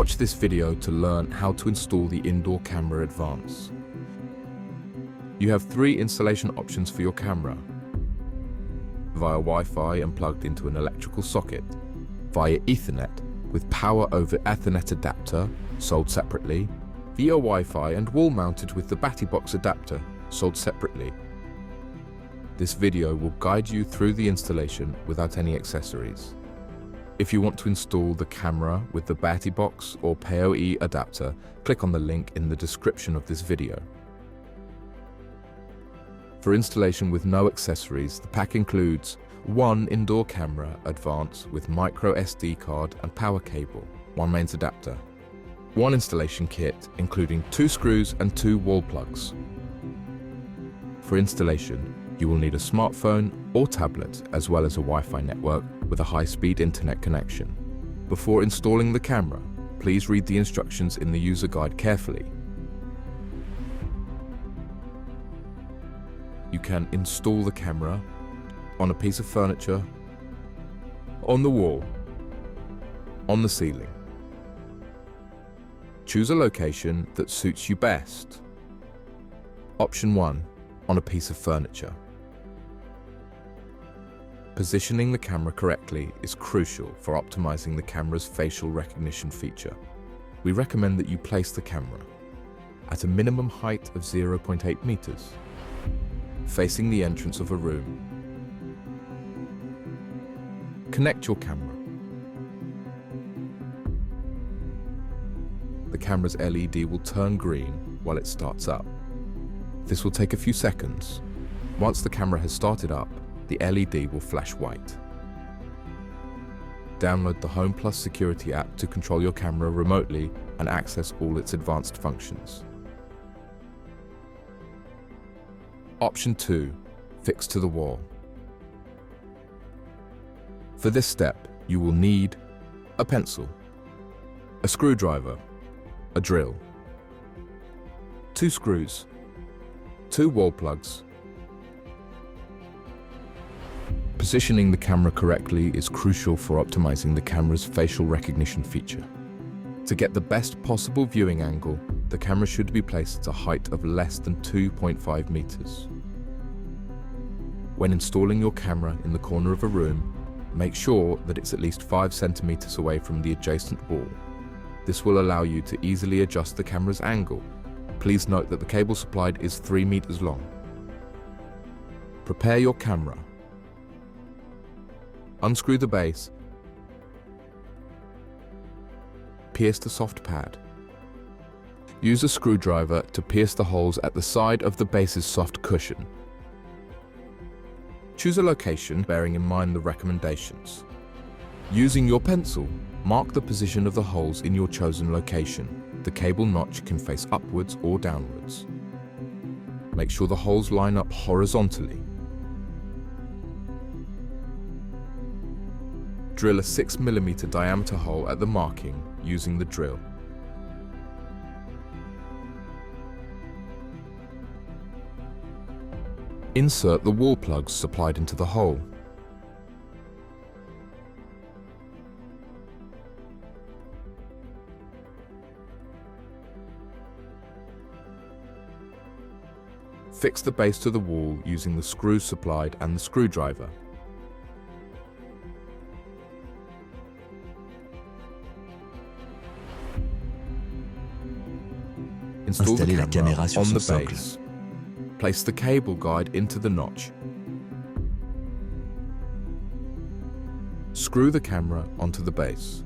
Watch this video to learn how to install the Indoor Camera Advance. You have 3 installation options for your camera: via Wi-Fi and plugged into an electrical socket, via Ethernet with power over Ethernet adapter sold separately, via Wi-Fi and wall mounted with the battery box adapter sold separately. This video will guide you through the installation without any accessories. If you want to install the camera with the battery box or PoE adapter, click on the link in the description of this video. For installation with no accessories, the pack includes 1 Indoor Camera Advance with micro SD card and power cable, 1 mains adapter, 1 installation kit including 2 screws and 2 wall plugs. For installation, you will need a smartphone or tablet as well as a Wi-Fi network with a high-speed internet connection. Before installing the camera, please read the instructions in the user guide carefully. You can install the camera on a piece of furniture, on the wall, on the ceiling. Choose a location that suits you best. Option 1, on a piece of furniture. Positioning the camera correctly is crucial for optimizing the camera's facial recognition feature. We recommend that you place the camera at a minimum height of 0.8 meters, facing the entrance of a room. Connect your camera. The camera's LED will turn green while it starts up. This will take a few seconds. Once the camera has started up, the LED will flash white. Download the Home Plus security app to control your camera remotely and access all its advanced functions. Option 2, fix to the wall. For this step, you will need a pencil, a screwdriver, a drill, 2 screws, 2 wall plugs. Positioning the camera correctly is crucial for optimizing the camera's facial recognition feature. To get the best possible viewing angle, the camera should be placed at a height of less than 2.5 meters. When installing your camera in the corner of a room, make sure that it's at least 5 centimeters away from the adjacent wall. This will allow you to easily adjust the camera's angle. Please note that the cable supplied is 3 meters long. Prepare your camera. Unscrew the base. Pierce the soft pad. Use a screwdriver to pierce the holes at the side of the base's soft cushion. Choose a location bearing in mind the recommendations. Using your pencil, mark the position of the holes in your chosen location. The cable notch can face upwards or downwards. Make sure the holes line up horizontally. Drill a 6mm diameter hole at the marking using the drill. Insert the wall plugs supplied into the hole. Fix the base to the wall using the screws supplied and the screwdriver. Install the camera on the base. Place the cable guide into the notch. Screw the camera onto the base.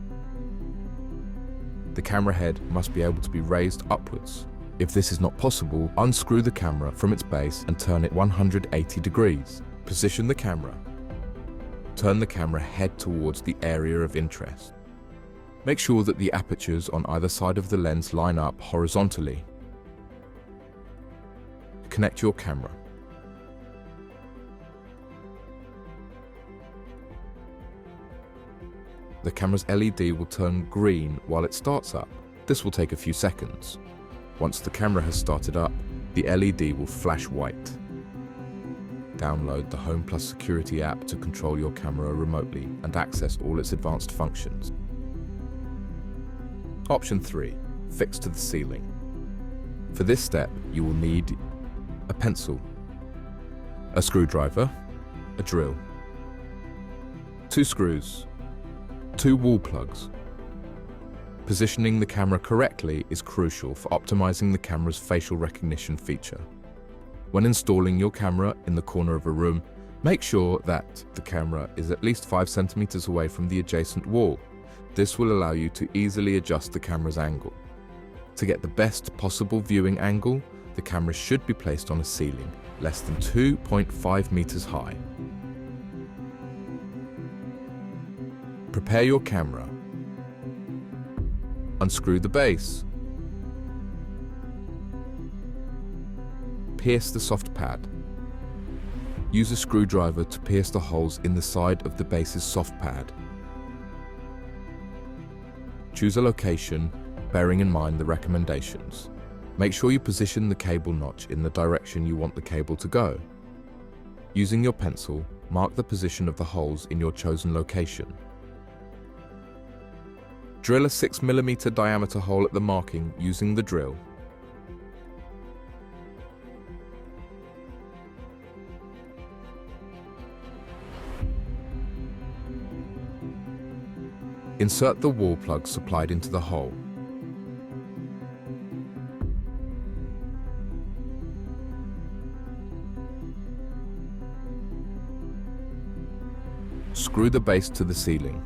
The camera head must be able to be raised upwards. If this is not possible, unscrew the camera from its base and turn it 180 degrees. Position the camera. Turn the camera head towards the area of interest. Make sure that the apertures on either side of the lens line up horizontally. Connect your camera. The camera's LED will turn green while it starts up. This will take a few seconds. Once the camera has started up, the LED will flash white. Download the Home Plus security app to control your camera remotely and access all its advanced functions. Option 3. Fixed to the ceiling. For this step, you will need a pencil, a screwdriver, a drill, 2 screws, 2 wall plugs. Positioning the camera correctly is crucial for optimizing the camera's facial recognition feature. When installing your camera in the corner of a room, make sure that the camera is at least 5 centimeters away from the adjacent wall. This will allow you to easily adjust the camera's angle. To get the best possible viewing angle, the camera should be placed on a ceiling less than 2.5 meters high. Prepare your camera. Unscrew the base. Pierce the soft pad. Use a screwdriver to pierce the holes in the side of the base's soft pad. Choose a location, bearing in mind the recommendations. Make sure you position the cable notch in the direction you want the cable to go. Using your pencil, mark the position of the holes in your chosen location. Drill a 6mm diameter hole at the marking using the drill. Insert the wall plug supplied into the hole. Screw the base to the ceiling.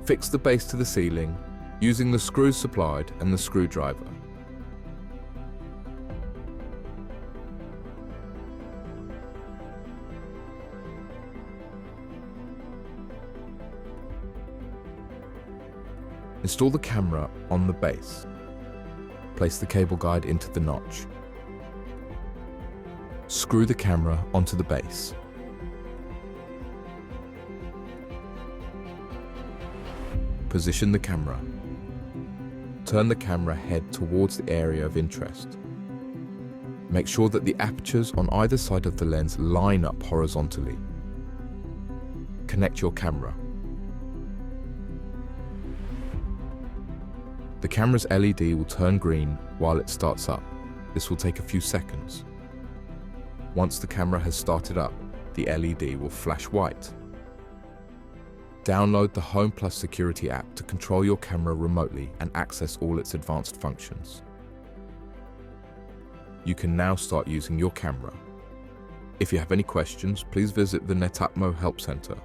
Fix the base to the ceiling using the screws supplied and the screwdriver. Install the camera on the base. Place the cable guide into the notch. Screw the camera onto the base. Position the camera. Turn the camera head towards the area of interest. Make sure that the apertures on either side of the lens line up horizontally. Connect your camera. The camera's LED will turn green while it starts up. This will take a few seconds. Once the camera has started up, the LED will flash white. Download the Home Plus security app to control your camera remotely and access all its advanced functions. You can now start using your camera. If you have any questions, please visit the Netatmo Help Center.